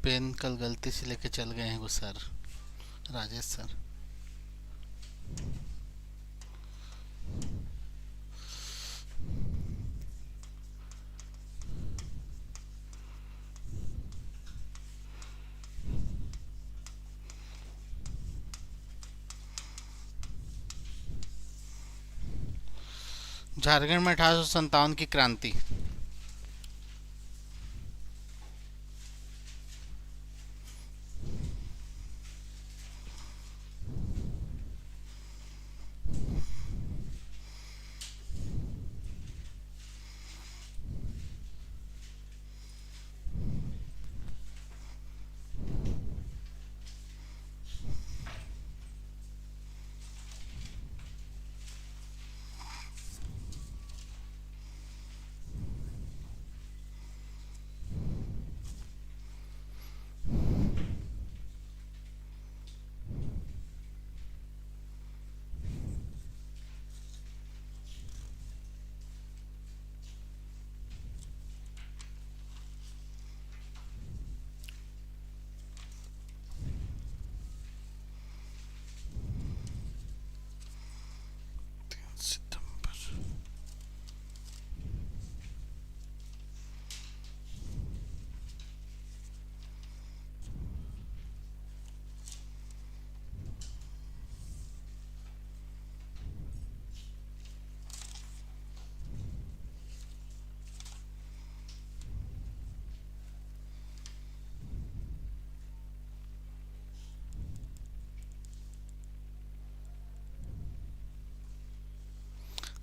Pen कल गलती से लेके चल गए हैं वो सर, राजेश सर। झारखंड में 1857 की क्रांति।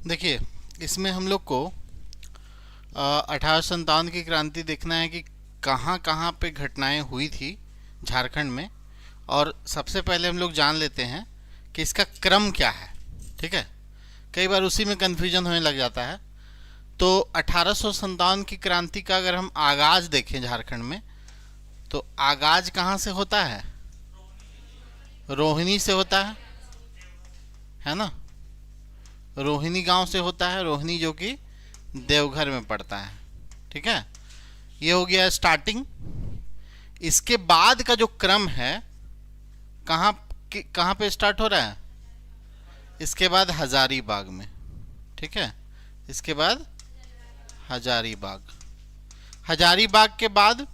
देखिए, इसमें हम लोग को 1857 की क्रांति देखना है कि कहाँ कहाँ पे घटनाएं हुई थी झारखंड में। और सबसे पहले हम लोग जान लेते हैं कि इसका क्रम क्या है। ठीक है, कई बार उसी में कन्फ्यूजन होने लग जाता है। तो 1857 की क्रांति का अगर हम आगाज देखें झारखंड में, तो आगाज कहाँ से होता है? रोहिणी से होता है ना। रोहिणी गांव से होता है, रोहिणी जो कि देवघर में पड़ता है। ठीक है, ये हो गया स्टार्टिंग। इसके बाद का जो क्रम है, कहाँ कहाँ पे स्टार्ट हो रहा है? इसके बाद हजारीबाग में। ठीक है, इसके बाद हजारीबाग। हजारीबाग के बाद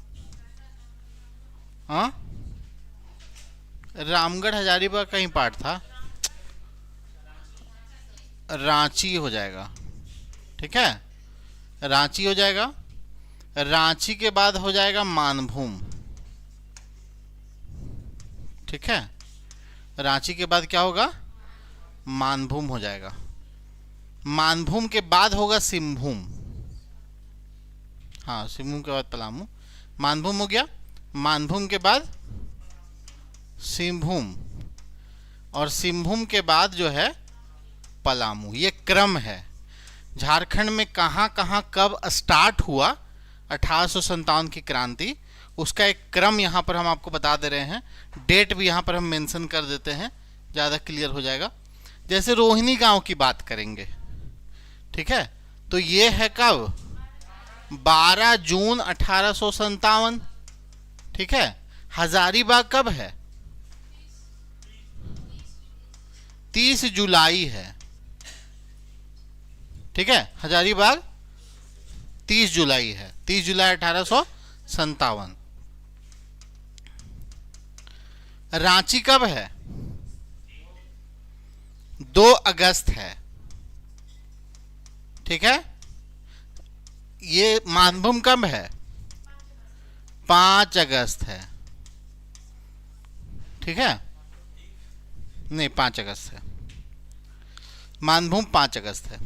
हाँ, रामगढ़ हजारीबाग का ही पार्ट था, रांची हो जाएगा। ठीक है, रांची हो जाएगा। रांची के बाद हो जाएगा मानभूम। ठीक है, रांची के बाद क्या होगा? मानभूम हो जाएगा। मानभूम के बाद होगा सिंहभूम। हाँ, सिंहभूम के बाद पलामू। मानभूम हो गया। मानभूम के बाद सिंहभूम, और सिंहभूम के बाद जो है पलामू। ये क्रम है झारखंड में कहाँ कहाँ कब स्टार्ट हुआ 1857 की क्रांति। उसका एक क्रम यहाँ पर हम आपको बता दे रहे हैं। डेट भी यहाँ पर हम मेंशन कर देते हैं, ज़्यादा क्लियर हो जाएगा। जैसे रोहिणी गांव की बात करेंगे, ठीक है, तो ये है कब? 12 जून 1857। ठीक है, हजारीबाग कब है? 30 जुलाई है। ठीक है, हजारीबाग 30 जुलाई है, 30 जुलाई 1857। रांची कब है? 2 अगस्त है। ठीक है, ये मानभूम कब है? 5 अगस्त है। ठीक है, नहीं 5 अगस्त है। मानभूम 5 अगस्त है।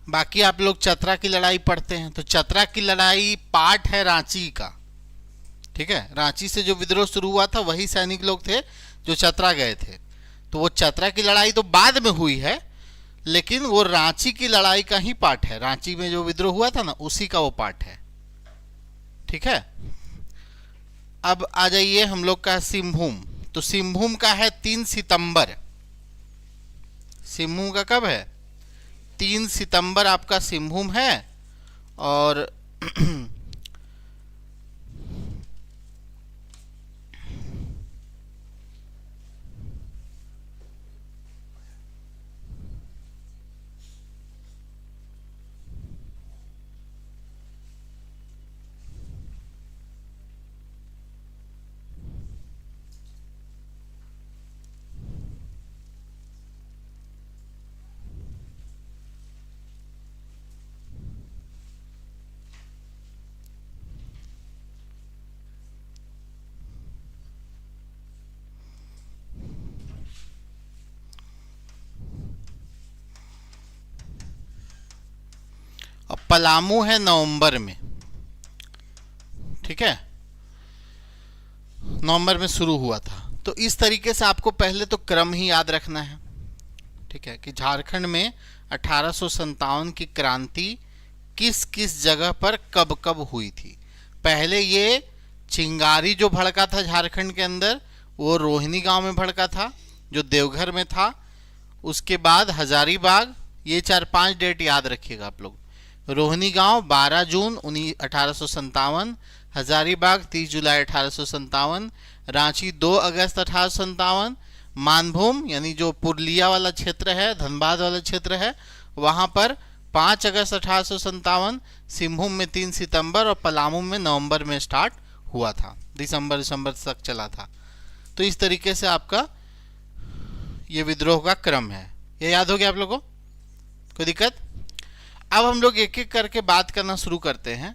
बाकी आप लोग चतरा की लड़ाई पढ़ते हैं, तो चतरा की लड़ाई पार्ट है रांची का। ठीक है, रांची से जो विद्रोह शुरू हुआ था वही सैनिक लोग थे जो चतरा गए थे। तो वो चतरा की लड़ाई तो बाद में हुई है, लेकिन वो रांची की लड़ाई का ही पार्ट है। रांची में जो विद्रोह हुआ था ना, उसी का वो पार्ट है। ठीक है, अब आ जाइए हम लोग का सिंहभूम। तो सिंहभूम का है 3 सितंबर। सिंहभूम का कब है? 3 सितंबर आपका सिंहभूम है और पलामू है नवंबर में, ठीक है, नवंबर में शुरू हुआ था। तो इस तरीके से आपको पहले तो क्रम ही याद रखना है, ठीक है, कि झारखंड में 1857 की क्रांति किस किस जगह पर कब कब हुई थी। पहले ये चिंगारी जो भड़का था झारखंड के अंदर, वो रोहिणी गांव में भड़का था जो देवघर में था। उसके बाद हजारीबाग, ये 4-5 डेट याद रखिएगा आप लोग। रोहिणी गांव 12 जून 1857, हजारीबाग 30 जुलाई 1857, रांची 2 अगस्त 1857, मानभूम यानी जो पुरलिया वाला क्षेत्र है, धनबाद वाला क्षेत्र है, वहां पर 5 अगस्त 1857, सिंहभूम में 3 सितंबर और पलामू में नवंबर में स्टार्ट हुआ था, दिसंबर तक चला था। तो इस तरीके से आपका ये विद्रोह का क्रम है। ये याद हो गया आप लोगों को? कोई दिक्कत? अब हम लोग एक एक करके बात करना शुरू करते हैं।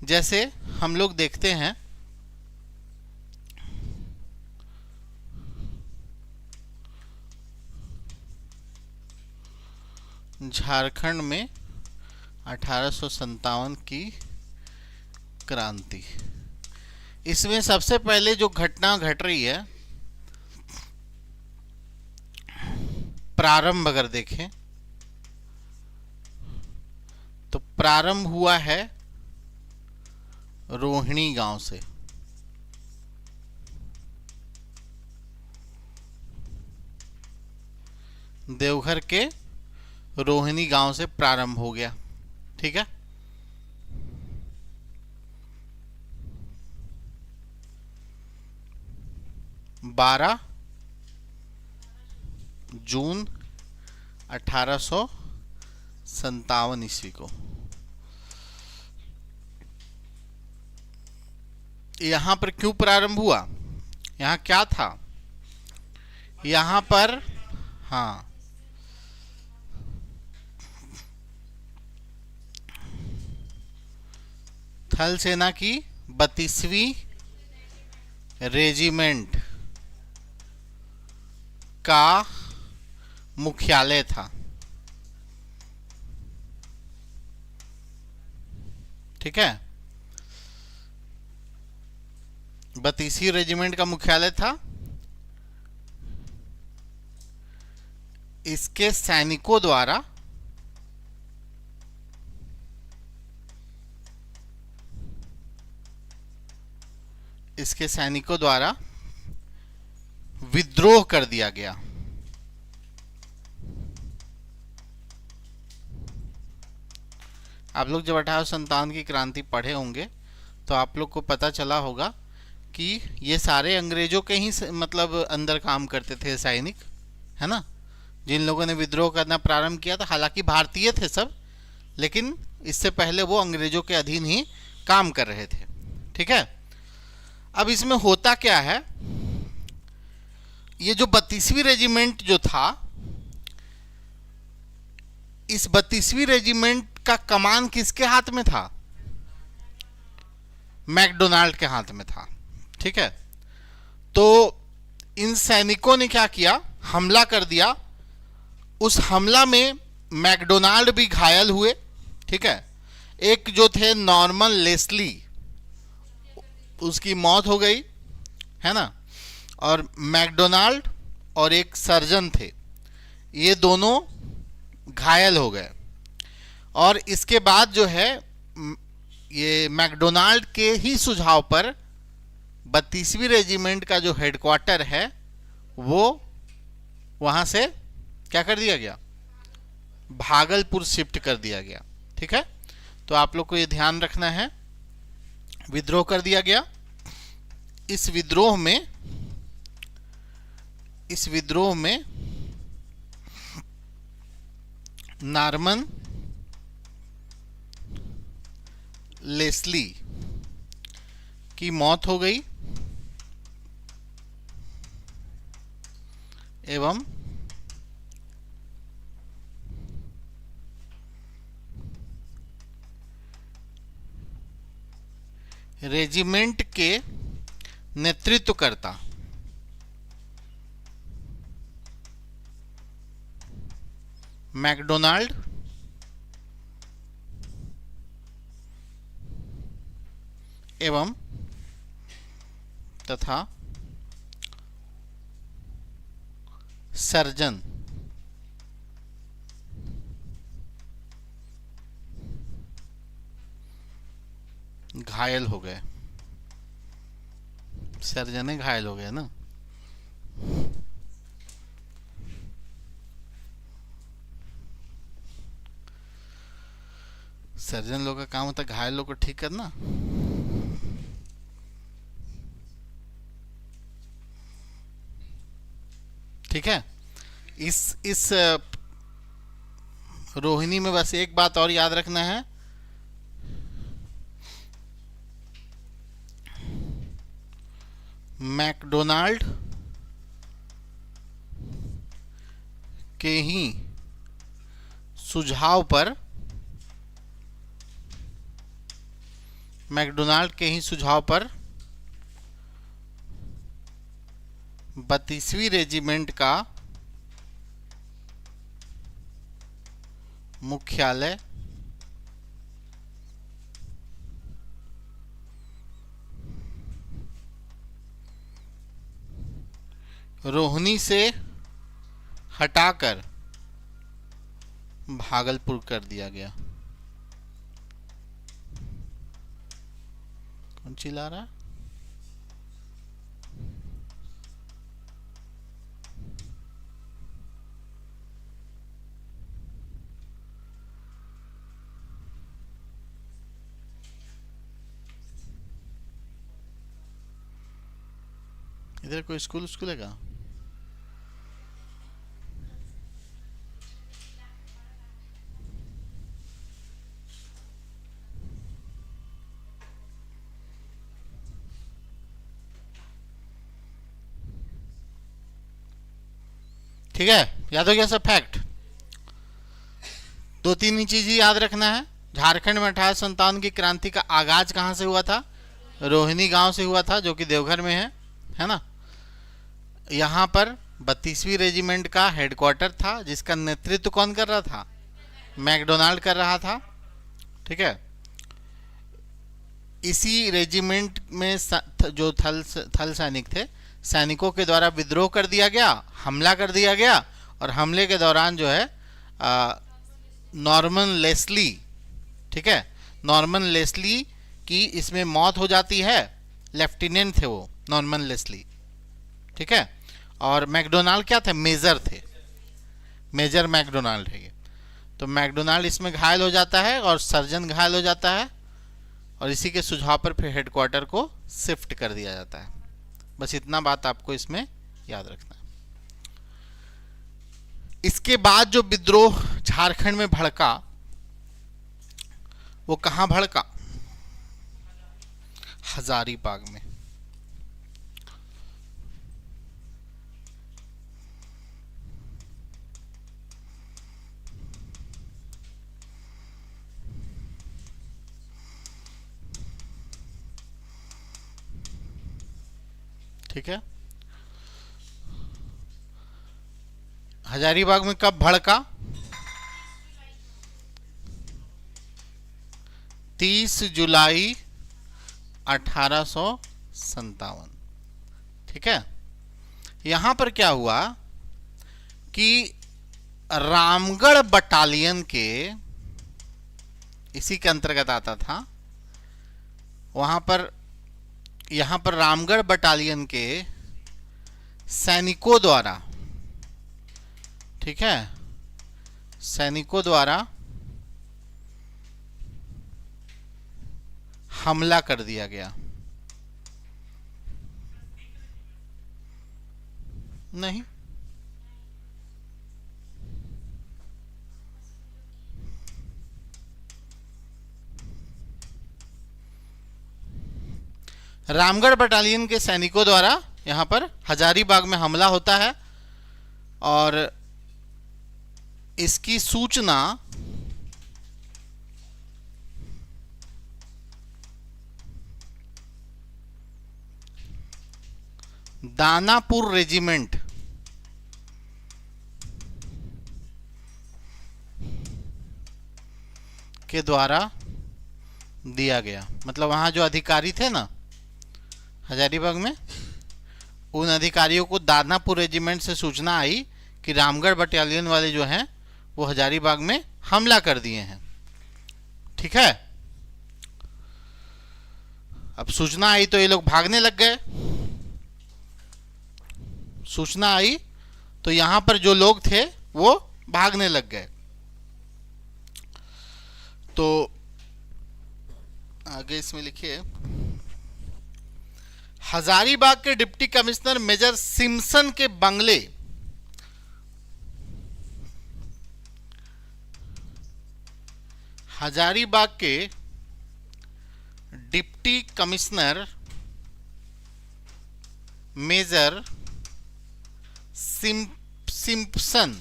जैसे हम लोग देखते हैं झारखंड में 1857 की क्रांति। इसमें सबसे पहले जो घटना घट रही है, प्रारंभ अगर देखें तो प्रारंभ हुआ है रोहिणी गांव से। देवघर के रोहिणी गांव से प्रारंभ हो गया, ठीक है। बारह जून 1857 ईस्वी को यहां पर क्यों प्रारंभ हुआ? यहां क्या था? यहां पर हाँ, थल सेना की 32वीं रेजिमेंट का मुख्यालय था, ठीक है। 32वीं रेजिमेंट का मुख्यालय था। इसके सैनिकों द्वारा विद्रोह कर दिया गया। आप लोग जब 1857 की क्रांति पढ़े होंगे तो आप लोग को पता चला होगा कि ये सारे अंग्रेजों के ही मतलब अंदर काम करते थे सैनिक, है ना, जिन लोगों ने विद्रोह करना प्रारंभ किया था। हालांकि भारतीय थे सब, लेकिन इससे पहले वो अंग्रेजों के अधीन ही काम कर रहे थे, ठीक है। अब इसमें होता क्या है, ये जो 32वीं रेजिमेंट जो था, इस 32वीं रेजिमेंट का कमान किसके हाथ में था? मैकडोनाल्ड के हाथ में था, ठीक है। तो इन सैनिकों ने क्या किया? हमला कर दिया। उस हमला में मैकडोनाल्ड भी घायल हुए, ठीक है। एक जो थे नॉर्मन लेस्ली, उसकी मौत हो गई, है ना। और मैकडोनाल्ड और एक सर्जन थे, ये दोनों घायल हो गए। और इसके बाद जो है ये मैकडोनाल्ड के ही सुझाव पर 32वीं रेजिमेंट का जो हेडक्वार्टर है वो वहां से क्या कर दिया गया? भागलपुर शिफ्ट कर दिया गया। ठीक है, तो आप लोग को ये ध्यान रखना है। विद्रोह कर दिया गया। इस विद्रोह में नॉर्मन लेस्ली की मौत हो गई एवं रेजिमेंट के नेतृत्वकर्ता मैकडोनाल्ड एवं तथा सर्जन घायल हो गए। सर्जन घायल हो गए ना। सर्जन लोग का काम होता है घायल लोग को ठीक करना। ठीक है, इस रोहिणी में बस एक बात और याद रखना है, मैकडोनाल्ड के ही सुझाव पर 32वीं रेजिमेंट का मुख्यालय रोहिणी से हटाकर भागलपुर कर दिया गया। कौन चिल्ला रहा? इधर कोई स्कूल है क्या? ठीक है, याद हो गया सब फैक्ट। 2-3 ही चीज याद रखना है। झारखंड में 1857 की क्रांति का आगाज कहां से हुआ था? रोहिणी गांव से हुआ था, जो कि देवघर में है ना। यहाँ पर 32वीं रेजिमेंट का हेडक्वार्टर था, जिसका नेतृत्व कौन कर रहा था? मैकडोनाल्ड कर रहा था। ठीक है, इसी रेजिमेंट में जो थल सैनिक थे, सैनिकों के द्वारा विद्रोह कर दिया गया, हमला कर दिया गया, और हमले के दौरान जो है नॉर्मन लेस्ली, ठीक है, नॉर्मन लेस्ली की इसमें मौत हो जाती है। लेफ्टिनेंट थे वो नॉर्मन लेस्ली। ठीक है, और मैकडोनाल्ड क्या थे? मेजर थे। मेजर मैकडोनाल्ड है ये। तो मैकडोनाल्ड इसमें घायल हो जाता है और सर्जन घायल हो जाता है, और इसी के सुझाव पर फिर हेडक्वार्टर को शिफ्ट कर दिया जाता है। बस इतना बात आपको इसमें याद रखना है। इसके बाद जो विद्रोह झारखंड में भड़का, वो कहां भड़का? हजारीबाग में। ठीक है, हजारीबाग में कब भड़का? 30 जुलाई 1857। ठीक है, यहां पर क्या हुआ कि रामगढ़ बटालियन के, इसी के अंतर्गत आता था, वहां पर, यहां पर रामगढ़ बटालियन के सैनिकों द्वारा, ठीक है, सैनिकों द्वारा हमला कर दिया गया। नहीं, रामगढ़ बटालियन के सैनिकों द्वारा यहां पर हजारीबाग में हमला होता है और इसकी सूचना दानापुर रेजिमेंट के द्वारा दिया गया। मतलब वहां जो अधिकारी थे ना हजारीबाग में, उन अधिकारियों को दानापुर रेजिमेंट से सूचना आई कि रामगढ़ बटालियन वाले जो हैं वो हजारीबाग में हमला कर दिए हैं। ठीक है, अब सूचना आई तो ये लोग भागने लग गए। सूचना आई तो यहां पर जो लोग थे वो भागने लग गए। तो आगे इसमें लिखिए, हजारीबाग के डिप्टी कमिश्नर मेजर सिम्पसन के बंगले हजारीबाग के डिप्टी कमिश्नर मेजर सिम्पसन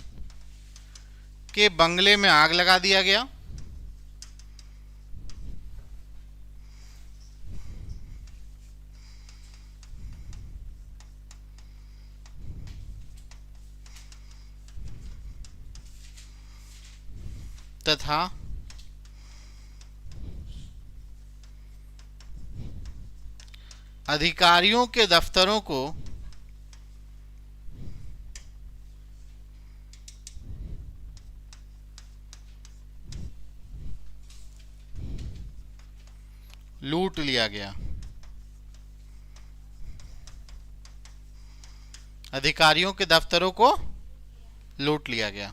के बंगले में आग लगा दिया गया। तथा अधिकारियों के दफ्तरों को लूट लिया गया। अधिकारियों के दफ्तरों को लूट लिया गया।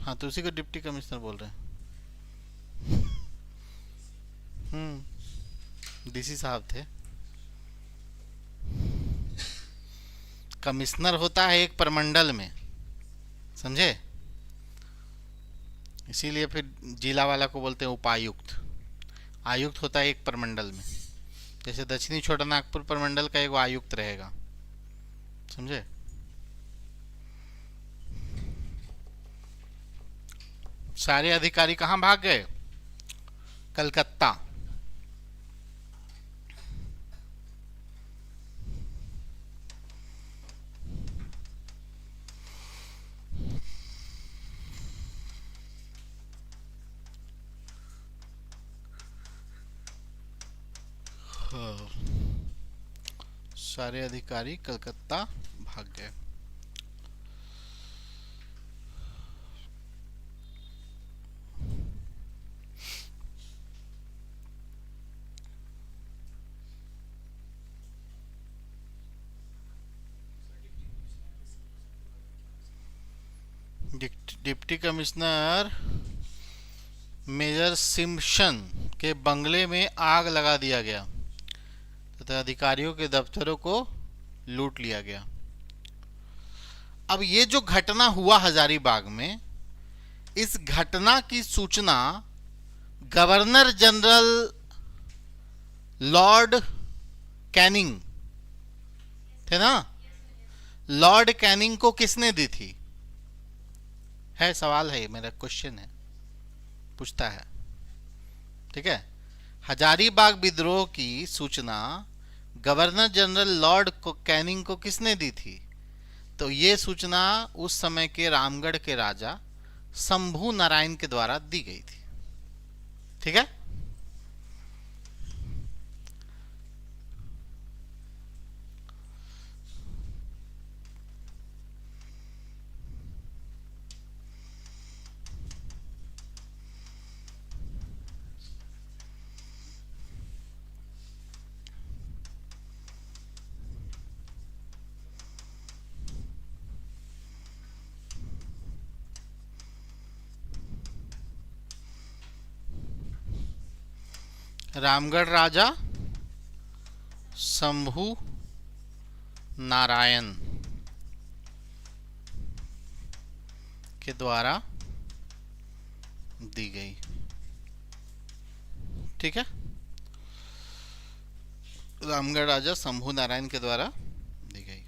हाँ, तो उसी को डिप्टी कमिश्नर बोल रहे हैं। डीसी साहब थे। कमिश्नर होता है एक प्रमंडल में, समझे? इसीलिए फिर जिला वाला को बोलते हैं उपायुक्त। आयुक्त होता है एक प्रमंडल में। जैसे दक्षिणी छोटा नागपुर प्रमंडल का एक आयुक्त रहेगा, समझे? सारे अधिकारी कहाँ भाग गए? कलकत्ता। सारे अधिकारी कलकत्ता भाग गए। डिप्टी कमिश्नर मेजर सिम्पसन के बंगले में आग लगा दिया गया तथा अधिकारियों के दफ्तरों को लूट लिया गया। अब ये जो घटना हुआ हजारीबाग में, इस घटना की सूचना गवर्नर जनरल लॉर्ड कैनिंग थे ना, लॉर्ड कैनिंग को किसने दी थी? है सवाल है, मेरा क्वेश्चन है, पूछता है। ठीक है, हजारीबाग विद्रोह की सूचना गवर्नर जनरल लॉर्ड कैनिंग को किसने दी थी? तो ये सूचना उस समय के रामगढ़ के राजा शंभू नारायण के द्वारा दी गई थी। ठीक है, रामगढ़ राजा शंभू नारायण के द्वारा दी गई। ठीक है, रामगढ़ राजा शंभू नारायण के द्वारा दी गई।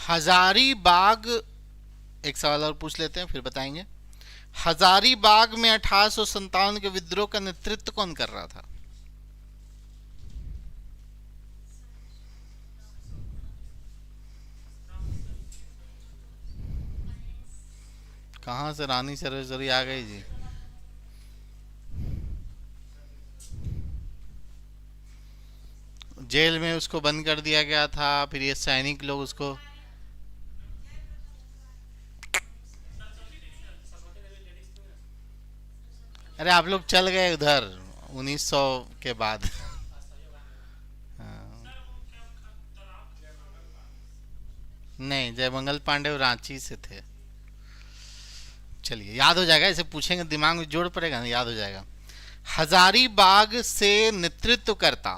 हजारीबाग, एक सवाल और पूछ लेते हैं फिर बताएंगे। हजारीबाग में 1857 के विद्रोह का नेतृत्व कौन कर रहा था? कहां से रानी सर्वेश्वरी आ गई जी? जेल में उसको बंद कर दिया गया था, फिर ये सैनिक लोग उसको अरे आप लोग चल गए उधर 1900 के बाद। हाँ। नहीं, जयमंगल पांडे रांची से थे। चलिए याद हो जाएगा, इसे पूछेंगे दिमाग में जोड़ पड़ेगा ना, याद हो जाएगा। हजारीबाग से नेतृत्व करता,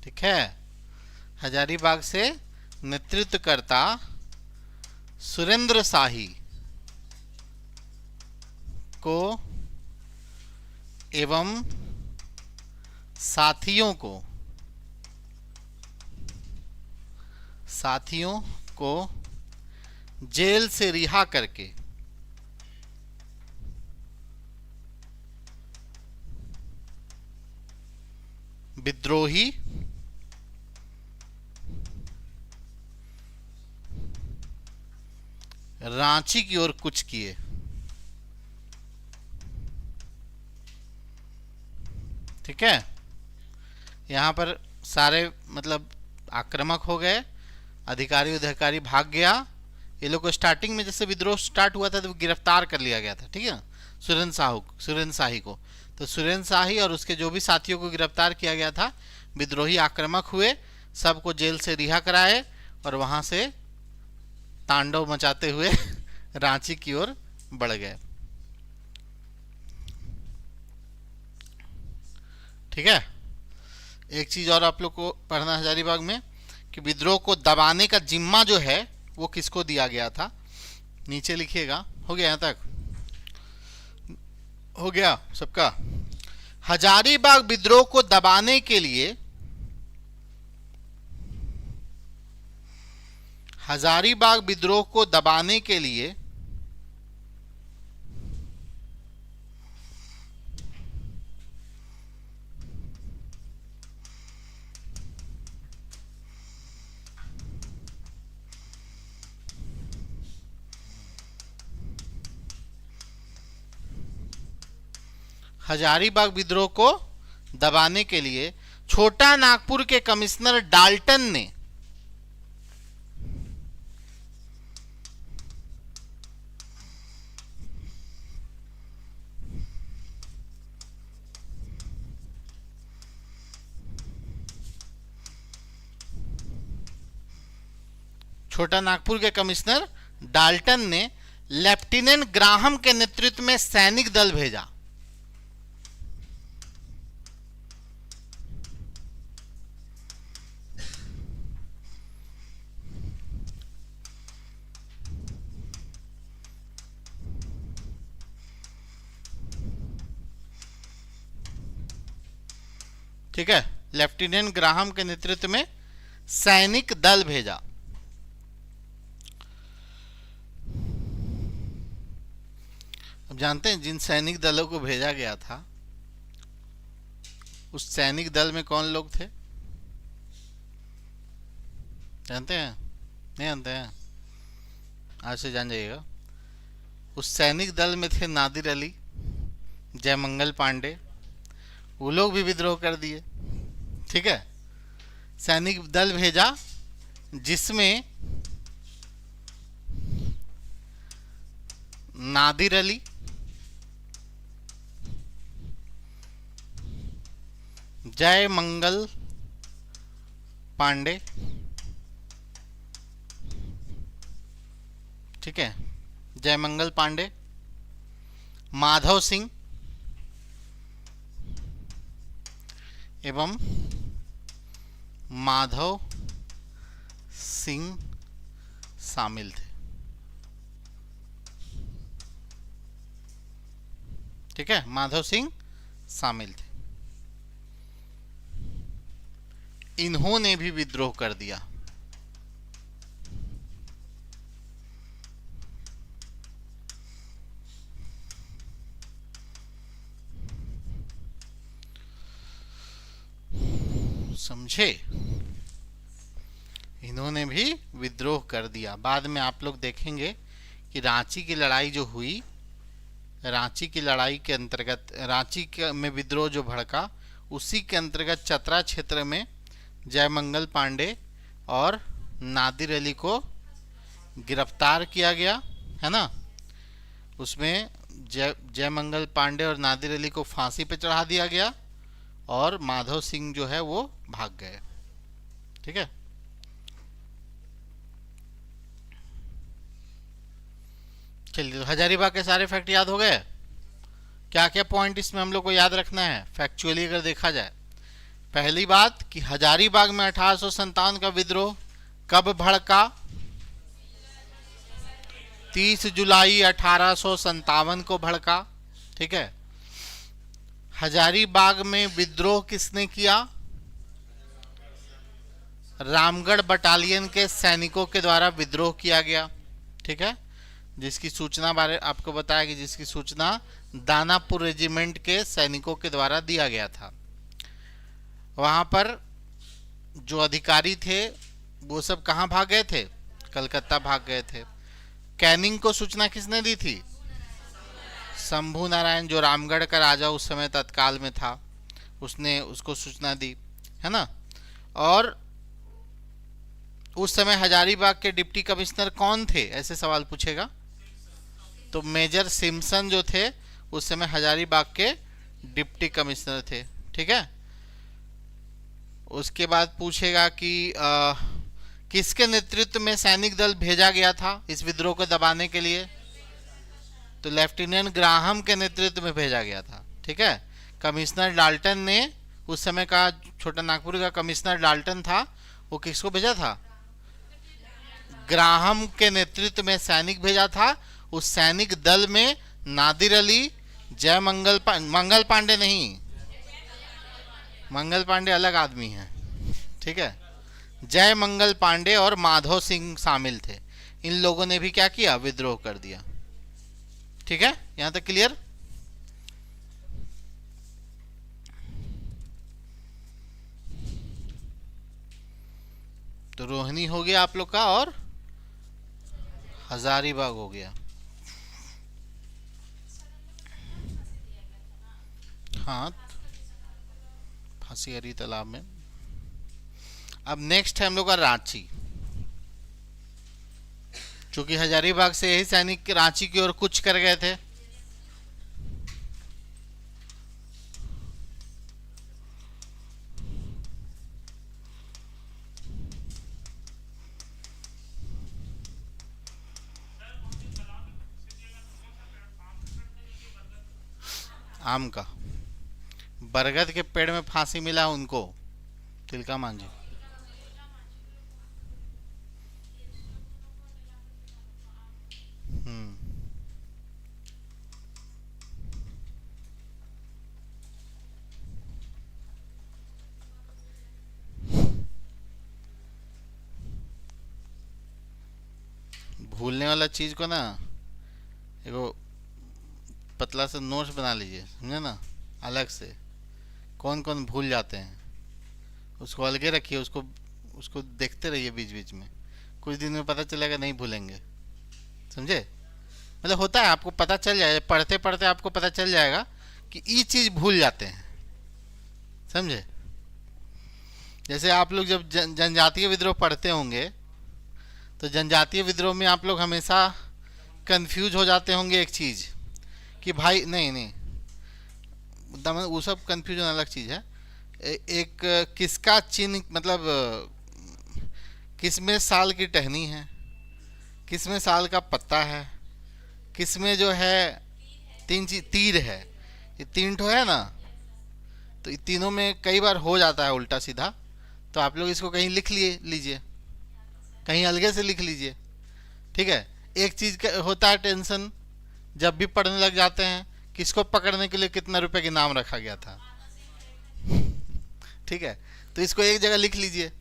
ठीक है, हजारीबाग से नेतृत्व करता सुरेंद्र शाही को एवं साथियों को जेल से रिहा करके विद्रोही रांची की ओर कूच किए। ठीक है, यहाँ पर सारे मतलब आक्रामक हो गए, अधिकारी भाग गया। ये लोग को स्टार्टिंग में जैसे विद्रोह स्टार्ट हुआ था तो गिरफ्तार कर लिया गया था, ठीक है, सुरेंद्र शाही को। तो सुरेंद्र शाही और उसके जो भी साथियों को गिरफ्तार किया गया था, विद्रोही आक्रामक हुए, सबको जेल से रिहा कराए और वहां से तांडव मचाते हुए रांची की ओर बढ़ गए। ठीक है, एक चीज और आप लोग को पढ़ना हजारीबाग में कि विद्रोह को दबाने का जिम्मा जो है वो किसको दिया गया था, नीचे लिखिएगा। हो गया, यहाँ तक हो गया सबका। हजारीबाग विद्रोह को दबाने के लिए, हजारीबाग विद्रोह को दबाने के लिए हजारीबाग विद्रोह को दबाने के लिए छोटा नागपुर के कमिश्नर डाल्टन ने लेफ्टिनेंट ग्राहम के नेतृत्व में सैनिक दल भेजा। ठीक है, लेफ्टिनेंट ग्राहम के नेतृत्व में सैनिक दल भेजा। अब जानते हैं जिन सैनिक दलों को भेजा गया था, उस सैनिक दल में कौन लोग थे? जानते हैं? नहीं जानते हैं? आज से जान जाइएगा। उस सैनिक दल में थे नादिर अली, जयमंगल पांडे, वो लोग भी विद्रोह कर दिए। ठीक है, सैनिक दल भेजा जिसमें नादिर अली, जय मंगल पांडे, ठीक है, जय मंगल पांडे, माधव सिंह एवं माधव सिंह शामिल थे। ठीक है, माधव सिंह शामिल थे। इन्होंने भी विद्रोह कर दिया। समझे, इन्होंने भी विद्रोह कर दिया। बाद में आप लोग देखेंगे कि रांची की लड़ाई जो हुई, रांची की लड़ाई के अंतर्गत रांची में विद्रोह जो भड़का, उसी के अंतर्गत चतरा क्षेत्र में जयमंगल पांडे और नादिर अली को गिरफ्तार किया गया, है ना। उसमें जयमंगल पांडे और नादिर अली को फांसी पे चढ़ा दिया गया और माधव सिंह जो है वो भाग गए। ठीक है, चलिए, तो हजारीबाग के सारे फैक्ट याद हो गए। क्या क्या पॉइंट इसमें हम लोग को याद रखना है फैक्चुअली अगर देखा जाए। पहली बात कि हजारीबाग में 1857 का विद्रोह कब भड़का? 30 जुलाई 1857 को भड़का। ठीक है, हजारीबाग में विद्रोह किसने किया? रामगढ़ बटालियन के सैनिकों के द्वारा विद्रोह किया गया। ठीक है, जिसकी सूचना बारे आपको बताया कि जिसकी सूचना दानापुर रेजिमेंट के सैनिकों के द्वारा दिया गया था। वहां पर जो अधिकारी थे वो सब कहां भाग गए थे? कलकत्ता भाग गए थे। कैनिंग को सूचना किसने दी थी? शंभू नारायण, जो रामगढ़ का राजा उस समय तत्काल में था, उसने उसको सूचना दी, है ना। और उस समय हजारीबाग के डिप्टी कमिश्नर कौन थे, ऐसे सवाल पूछेगा तो मेजर सिम्पसन जो थे उस समय हजारीबाग के डिप्टी कमिश्नर थे। ठीक है, उसके बाद पूछेगा कि किसके नेतृत्व में सैनिक दल भेजा गया था इस विद्रोह को दबाने के लिए? तो लेफ्टिनेंट ग्राहम के नेतृत्व में भेजा गया था। ठीक है, कमिश्नर डाल्टन ने उस समय का छोटा नागपुर का कमिश्नर डाल्टन था, वो किसको भेजा था? ग्राहम के नेतृत्व में सैनिक भेजा था। उस सैनिक दल में नादिर अली, जय मंगल पांडे नहीं, मंगल पांडे अलग आदमी है। ठीक है, जय मंगल पांडे और माधव सिंह शामिल थे। इन लोगों ने भी क्या किया? विद्रोह कर दिया। ठीक है, यहां तक क्लियर? तो रोहिणी हो गया आप लोग का और हजारीबाग हो गया। हाँ, फांसी हरी तालाब में। अब नेक्स्ट है हम लोग का रांची। चूंकि हजारीबाग से यही सैनिक रांची की ओर कूच कर गए थे। आम का, बरगद के पेड़ में फांसी मिला उनको, तिलका मांझी। भूलने वाला चीज को ना एगो पतला सा नोट्स बना लीजिए, समझे ना, अलग से। कौन कौन भूल जाते हैं उसको अलगे रखिए, उसको उसको देखते रहिए बीच बीच में। कुछ दिन में पता चलेगा नहीं भूलेंगे, समझे। मतलब होता है, आपको पता चल जाएगा, पढ़ते पढ़ते आपको पता चल जाएगा कि ये चीज़ भूल जाते हैं, समझे। जैसे आप लोग जब जनजातीय विद्रोह पढ़ते होंगे तो जनजातीय विद्रोह में आप लोग हमेशा कंफ्यूज हो जाते होंगे एक चीज़ कि भाई नहीं नहीं, वो सब कंफ्यूजन अलग चीज़ है। एक किसका चिन्ह, मतलब किसमें साल की टहनी है, किसमें साल का पत्ता है, किसमें जो है तीन चीज तीर है, ये तीन ठो है ना। तो इन तीनों में कई बार हो जाता है उल्टा सीधा, तो आप लोग इसको कहीं लिख लीजिए, कहीं अलगे से लिख लीजिए, ठीक है। एक चीज का होता है टेंशन, जब भी पढ़ने लग जाते हैं, किसको पकड़ने के लिए कितना रुपए के नाम रखा गया था, ठीक है। तो इसको एक जगह लिख लीजिए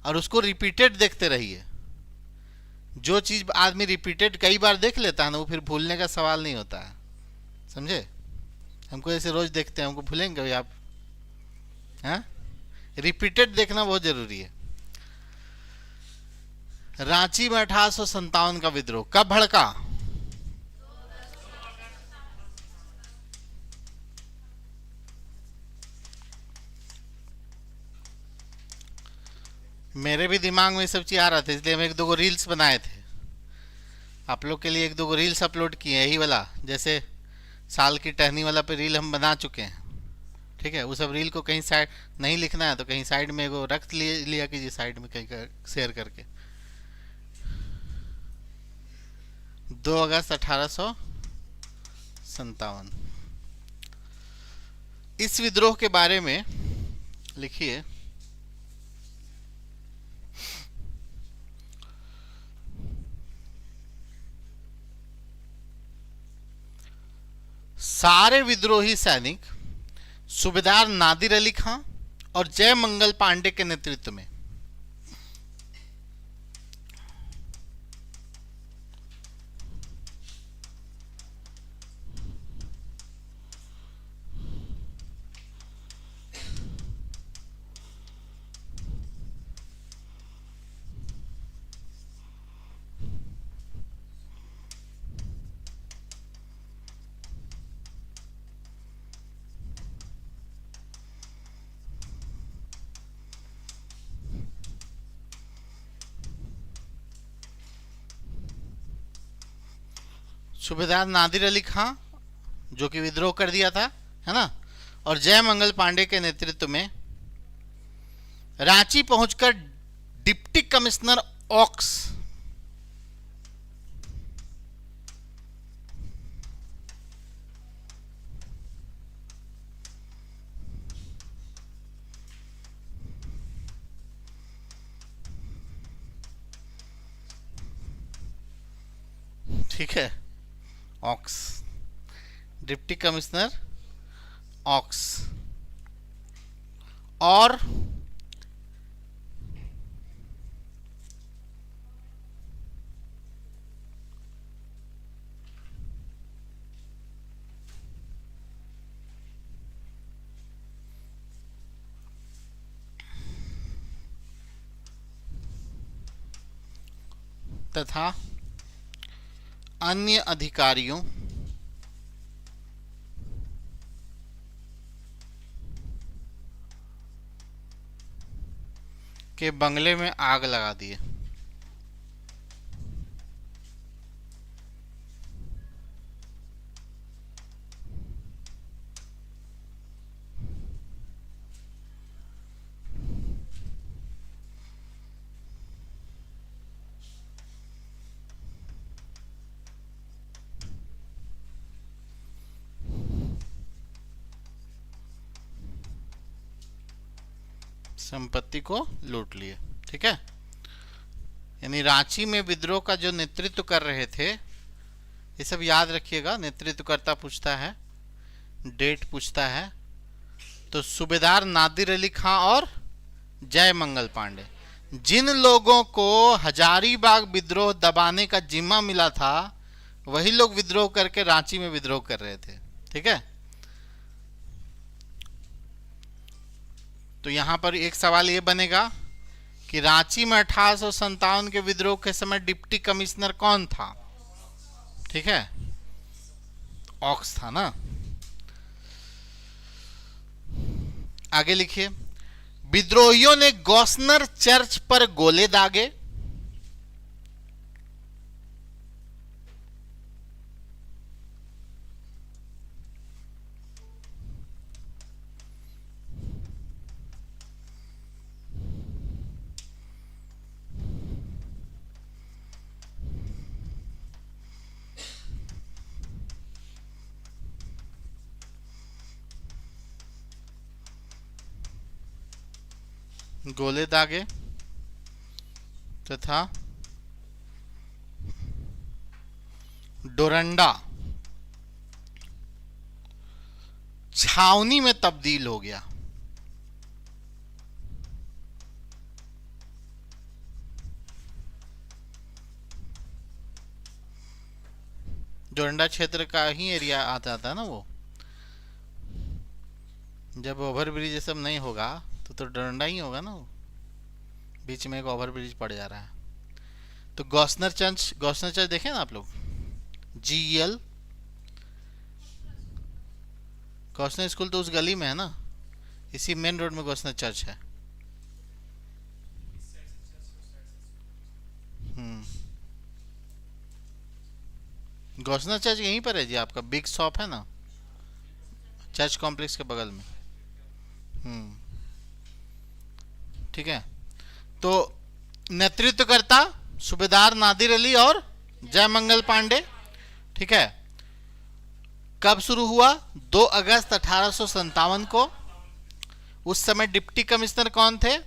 और उसको रिपीटेड देखते रहिए। जो चीज आदमी रिपीटेड कई बार देख लेता है ना, वो फिर भूलने का सवाल नहीं होता है, समझे। हमको ऐसे रोज देखते हैं, हमको भूलेंगे कभी आप? हाँ, रिपीटेड देखना बहुत जरूरी है। रांची में 1857 का विद्रोह कब भड़का? मेरे भी दिमाग में ये सब चीज आ रहा था, इसलिए हम एक दो रील्स बनाए थे आप लोग के लिए, एक दो रील्स अपलोड किए, यही वाला जैसे साल की टहनी वाला पे रील हम बना चुके हैं, ठीक है। वो सब रील को कहीं साइड नहीं लिखना है तो कहीं साइड में एगो रख लिया कीजिए, साइड में कहीं शेयर करके। 2 अगस्त 1857 इस विद्रोह के बारे में लिखिए। सारे विद्रोही सैनिक सूबेदार नादिर अली खां और जय मंगल पांडे के नेतृत्व में सूबेदार नादिर अली खां जो कि विद्रोह कर दिया था, है ना, और जय मंगल पांडे के नेतृत्व में रांची पहुंचकर डिप्टी कमिश्नर ऑक्स ठीक है, ऑक्स, डिप्टी कमिश्नर ऑक्स और तथा अन्य अधिकारियों के बंगले में आग लगा दिए। संपत्ति को लूट लिए, ठीक है। यानी रांची में विद्रोह का जो नेतृत्व कर रहे थे, ये सब याद रखिएगा, नेतृत्वकर्ता पूछता है, डेट पूछता है, तो सूबेदार नादिर अली खां और जय मंगल पांडे, जिन लोगों को हजारीबाग विद्रोह दबाने का जिम्मा मिला था, वही लोग विद्रोह करके रांची में विद्रोह कर रहे थे, ठीक है। तो यहां पर एक सवाल ये बनेगा कि रांची में 1857 के विद्रोह के समय डिप्टी कमिश्नर कौन था, ठीक है, ऑक्स था ना। आगे लिखिए, विद्रोहियों ने गॉसनर चर्च पर गोले दागे। गोले दागे तथा डोरंडा छावनी में तब्दील हो गया। डोरंडा क्षेत्र का ही एरिया आता था ना वो। जब ओवरब्रिज ये सब नहीं होगा तो डोरंडा ही होगा ना वो। बीच में एक ओवरब्रिज पड़ जा रहा है। तो गॉसनर चर्च देखे ना आप लोग, GEL। गॉसनर स्कूल तो उस गली में है ना, इसी मेन रोड में गॉसनर चर्च है। गॉसनर चर्च यहीं पर है जी, आपका बिग शॉप है ना चर्च कॉम्प्लेक्स के बगल में। ठीक है। तो नेतृत्वकर्ता सूबेदार नादिर अली और जयमंगल पांडे। ठीक है। कब शुरू हुआ? 2 अगस्त 1857 को। उस समय डिप्टी कमिश्नर कौन थे?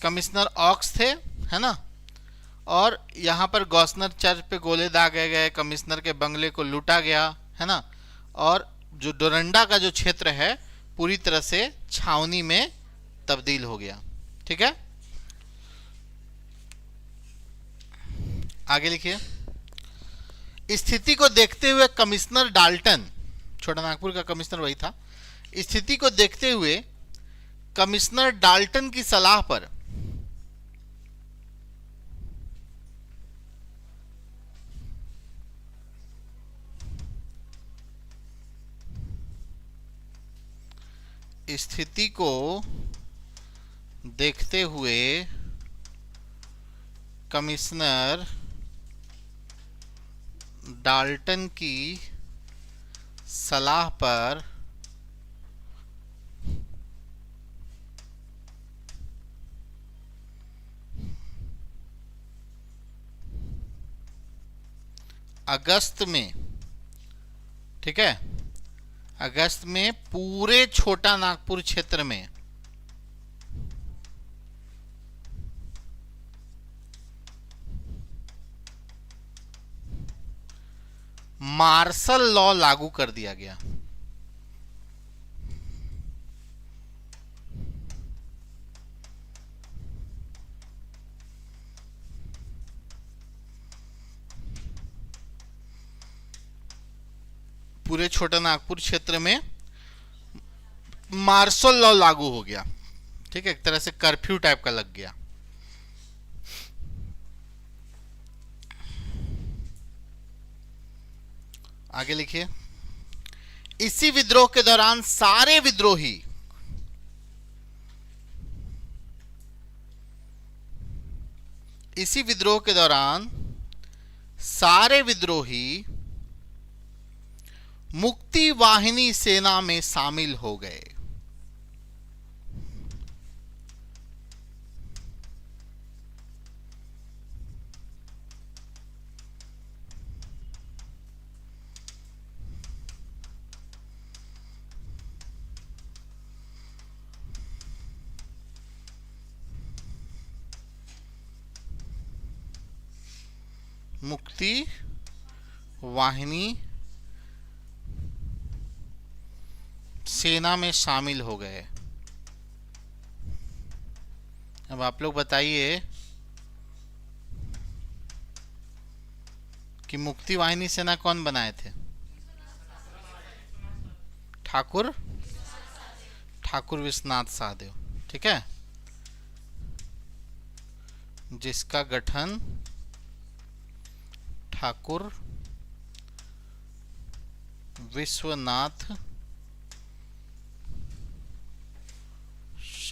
कमिश्नर ऑक्स थे, है ना। और यहाँ पर गॉसनर चर्च पे गोले दागे गए, कमिश्नर के बंगले को लूटा गया, है ना। और जो डोरंडा का जो क्षेत्र है पूरी तरह से छावनी में तब्दील हो गया। ठीक है। आगे लिखिए। स्थिति को देखते हुए कमिश्नर डाल्टन, छोटा नागपुर का कमिश्नर वही था, स्थिति को देखते हुए कमिश्नर डाल्टन की सलाह पर स्थिति को देखते हुए कमिश्नर डाल्टन की सलाह पर अगस्त में, ठीक है, अगस्त में पूरे छोटा नागपुर क्षेत्र में मार्शल लॉ लागू कर दिया गया। पूरे छोटा नागपुर क्षेत्र में मार्शल लॉ लागू हो गया। ठीक है, एक तरह से कर्फ्यू टाइप का लग गया। आगे लिखिए। इसी विद्रोह के दौरान सारे विद्रोही मुक्ति वाहिनी सेना में शामिल हो गए। मुक्ति वाहिनी सेना में शामिल हो गए। अब आप लोग बताइए कि मुक्ति वाहिनी सेना कौन बनाए थे? ठाकुर विश्वनाथ सहदेव। ठीक है, जिसका गठन ठाकुर विश्वनाथ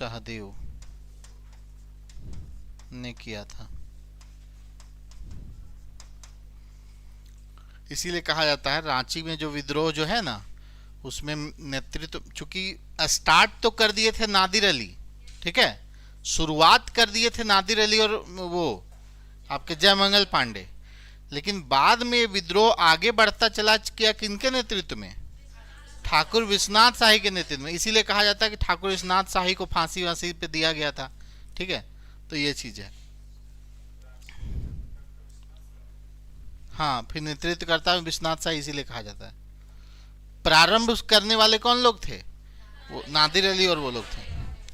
सहदेव ने किया था। इसीलिए कहा जाता है रांची में जो विद्रोह जो है ना, उसमें नेतृत्व, चूंकि स्टार्ट तो कर दिए थे नादिर अली, ठीक है, शुरुआत कर दिए थे नादिर अली और वो आपके जयमंगल पांडे, लेकिन बाद में विद्रोह आगे बढ़ता चला किया किनके नेतृत्व में? ठाकुर विश्वनाथ शाही के नेतृत्व में। इसीलिए कहा जाता है कि ठाकुर विश्वनाथ शाही को फांसी वांसी पे दिया गया था, ठीक है। तो ये चीज है। हाँ, फिर नेतृत्व करता है विश्वनाथ शाही, इसीलिए कहा जाता है। प्रारंभ करने वाले कौन लोग थे? वो नादिर अली और वो लोग थे,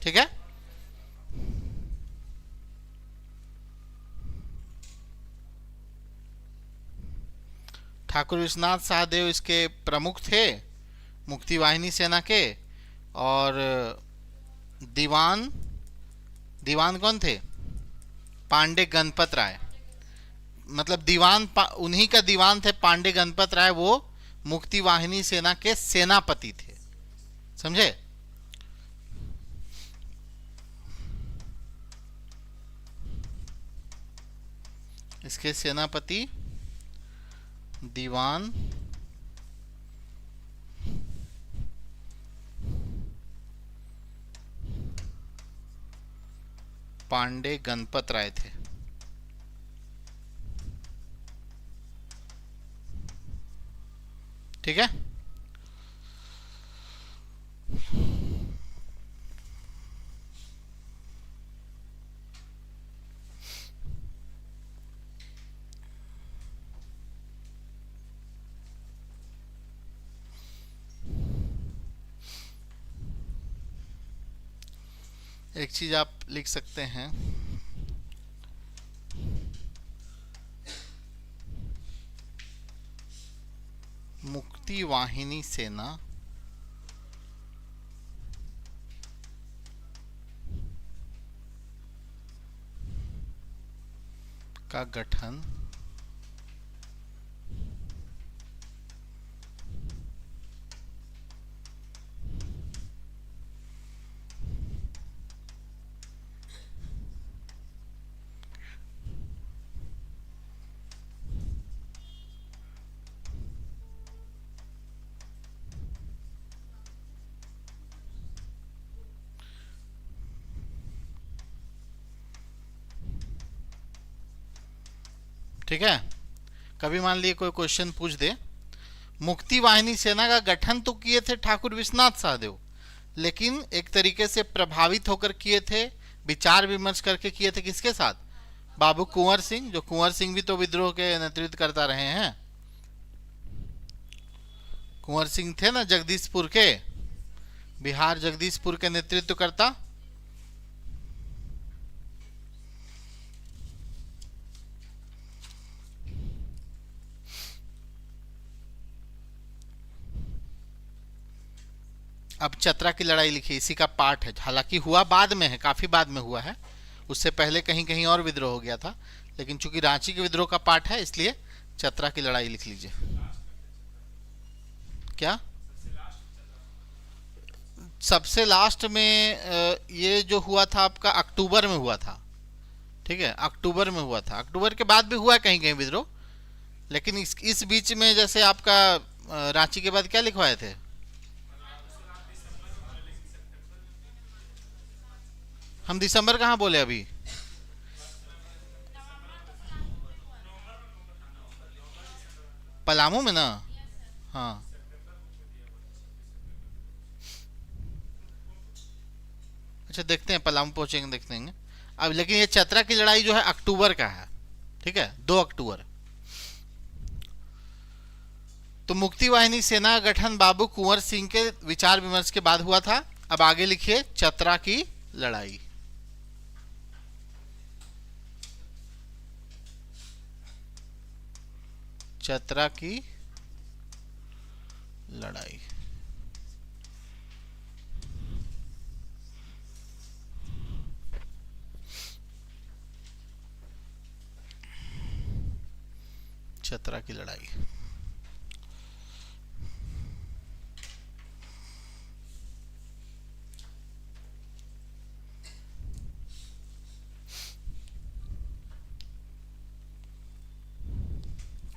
ठीक है। ठाकुर विश्वनाथ सहदेव इसके प्रमुख थे, मुक्ति वाहिनी सेना के। और दीवान, दीवान कौन थे? पांडे गणपत राय, मतलब दीवान उन्हीं का दीवान थे पांडे गणपत राय, वो मुक्ति वाहिनी सेना के सेनापति थे, समझे। इसके सेनापति दीवान पांडे गणपत राय थे, ठीक है। एक चीज आप लिख सकते हैं, मुक्ति वाहिनी सेना का गठन ठीक है। कभी मान लिए कोई क्वेश्चन पूछ दे, मुक्ति वाहिनी सेना का गठन तो किए थे ठाकुर विश्वनाथ सहदेव, लेकिन एक तरीके से प्रभावित होकर किए थे, विचार विमर्श करके किए थे किसके साथ? बाबू कुंवर सिंह, जो कुंवर सिंह भी तो विद्रोह के नेतृत्व करता रहे हैं। कुंवर सिंह थे ना जगदीशपुर के, बिहार जगदीशपुर के नेतृत्व करता। अब चतरा की लड़ाई लिखी, इसी का पार्ट है, हालांकि हुआ बाद में है, काफी बाद में हुआ है, उससे पहले कहीं कहीं और विद्रोह हो गया था, लेकिन चूंकि रांची के विद्रोह का पार्ट है इसलिए चतरा की लड़ाई लिख लीजिए। क्या सबसे लास्ट में? ये जो हुआ था आपका अक्टूबर में हुआ था, ठीक है, अक्टूबर में हुआ था। अक्टूबर के बाद भी हुआ है कहीं कहीं विद्रोह, लेकिन इस बीच में जैसे आपका रांची के बाद क्या लिखवाए थे? हम दिसंबर कहाँ बोले अभी? पलामू में ना। हाँ, अच्छा देखते हैं, पलामू पहुंचेंगे देखते हैं अब। लेकिन ये चतरा की लड़ाई जो है अक्टूबर का है, ठीक है, 2 अक्टूबर। तो मुक्ति वाहिनी सेना का गठन बाबू कुंवर सिंह के विचार विमर्श के बाद हुआ था। अब आगे लिखिए चतरा की लड़ाई। चतरा की लड़ाई, चतरा की लड़ाई।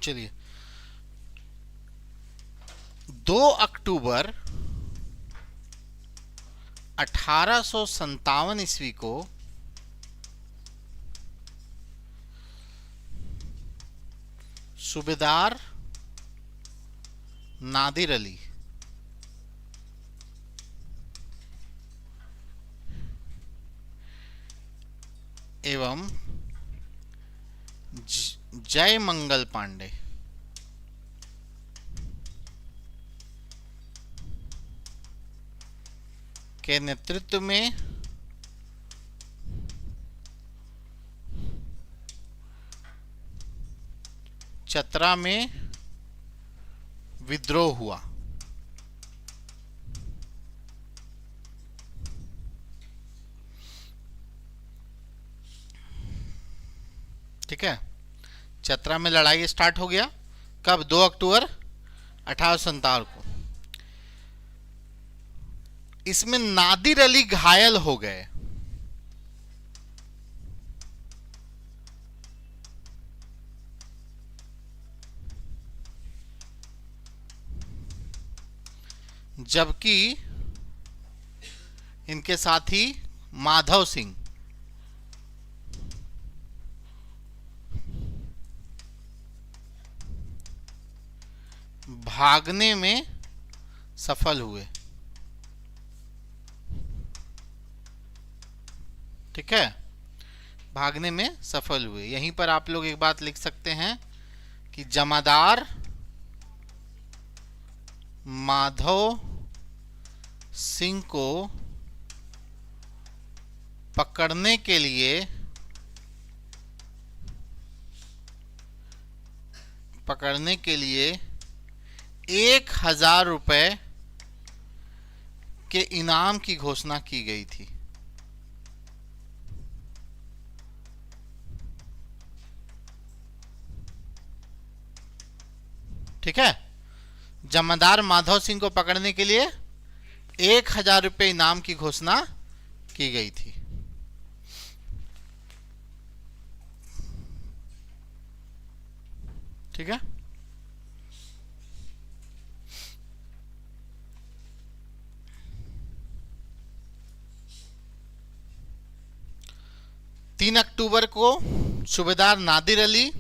चलिए, 2 अक्टूबर 1857 ईस्वी को सूबेदार नादिर अली एवं जय मंगल पांडे के नेतृत्व में चतरा में विद्रोह हुआ। ठीक है, चतरा में लड़ाई स्टार्ट हो गया कब? 2 अक्टूबर 1857 को। इसमें नादिर अली घायल हो गए। जबकि इनके साथी माधव सिंह भागने में सफल हुए। ठीक है, भागने में सफल हुए। यहीं पर आप लोग एक बात लिख सकते हैं कि जमादार माधव सिंह को पकड़ने के लिए 1000 रुपए के इनाम की घोषणा की गई थी। ठीक है, जमादार माधव सिंह को पकड़ने के लिए 1000 रुपए इनाम की घोषणा की गई थी। ठीक है, तीन अक्टूबर को सूबेदार नादिर अली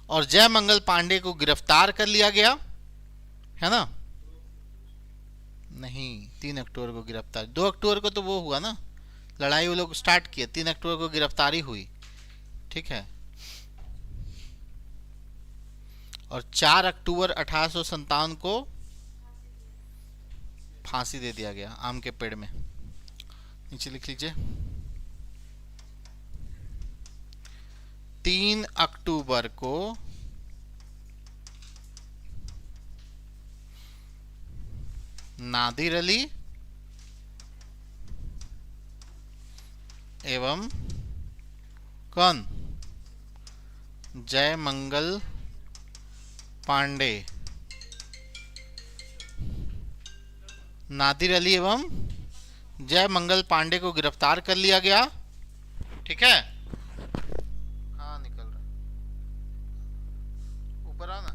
और जय मंगल पांडे को गिरफ्तार कर लिया गया है ना? नहीं, 3 अक्टूबर को गिरफ्तार। 2 अक्टूबर को तो वो हुआ ना, लड़ाई वो लोग स्टार्ट किए। 3 अक्टूबर को गिरफ्तारी हुई। ठीक है, और 4 अक्टूबर 1857 को फांसी दे दिया गया आम के पेड़ में। नीचे लिख लीजिए, 3 अक्टूबर को नादिर अली एवं कौन? जय मंगल पांडे, नादिर अली एवं जय मंगल पांडे को गिरफ्तार कर लिया गया। ठीक है, हाँ निकल रहा, ऊपर आओ ना।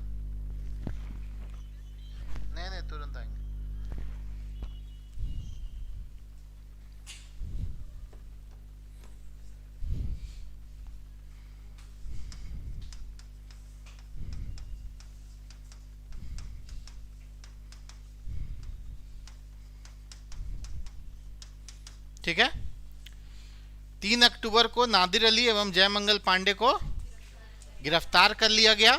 नहीं तुरंत आएंगे। ठीक है, 3 अक्टूबर को नादिर अली एवं जय मंगल पांडे को गिरफ्तार कर लिया गया।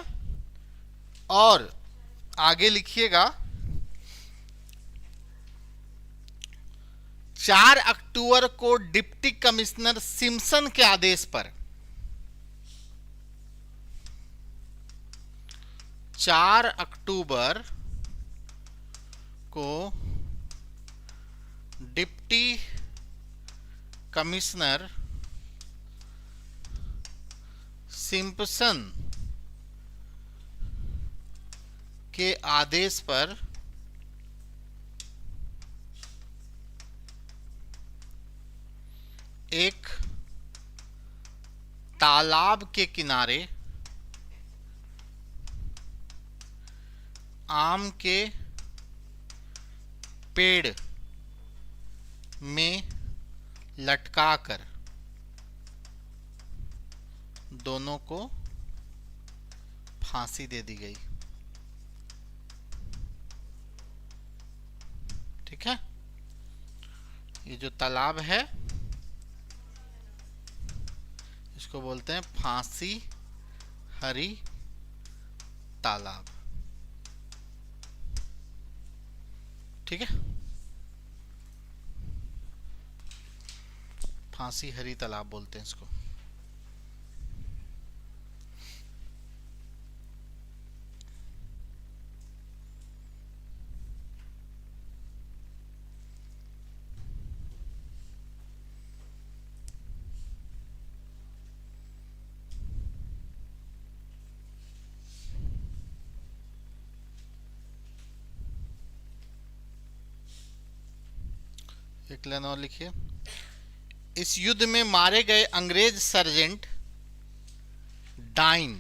और आगे लिखिएगा, 4 अक्टूबर को डिप्टी कमिश्नर सिम्पसन के आदेश पर 4 अक्टूबर को डिप्टी कमिश्नर सिम्पसन के आदेश पर एक तालाब के किनारे आम के पेड़ में लटकाकर दोनों को फांसी दे दी गई। ठीक है, ये जो तालाब है इसको बोलते हैं फांसी हरी तालाब। ठीक है, फांसी हरी तालाब बोलते हैं इसको। एक लाइन और लिखिए। इस युद्ध में मारे गए अंग्रेज सर्जेंट डाइन,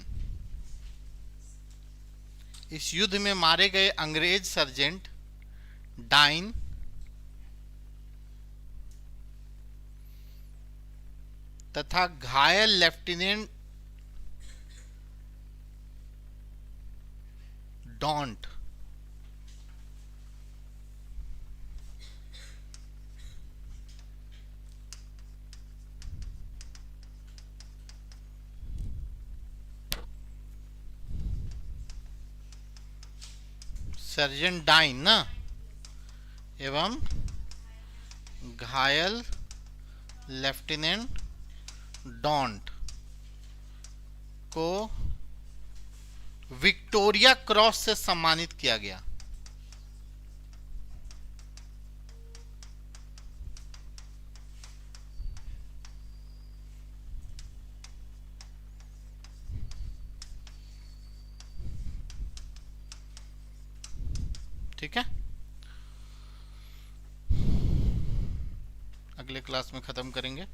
इस युद्ध में मारे गए अंग्रेज सर्जेंट डाइन तथा घायल लेफ्टिनेंट डॉन्ट सर्जेंट डाइन ना एवं घायल लेफ्टिनेंट डॉन्ट को विक्टोरिया क्रॉस से सम्मानित किया गया। ठीक है, अगले क्लास में खत्म करेंगे।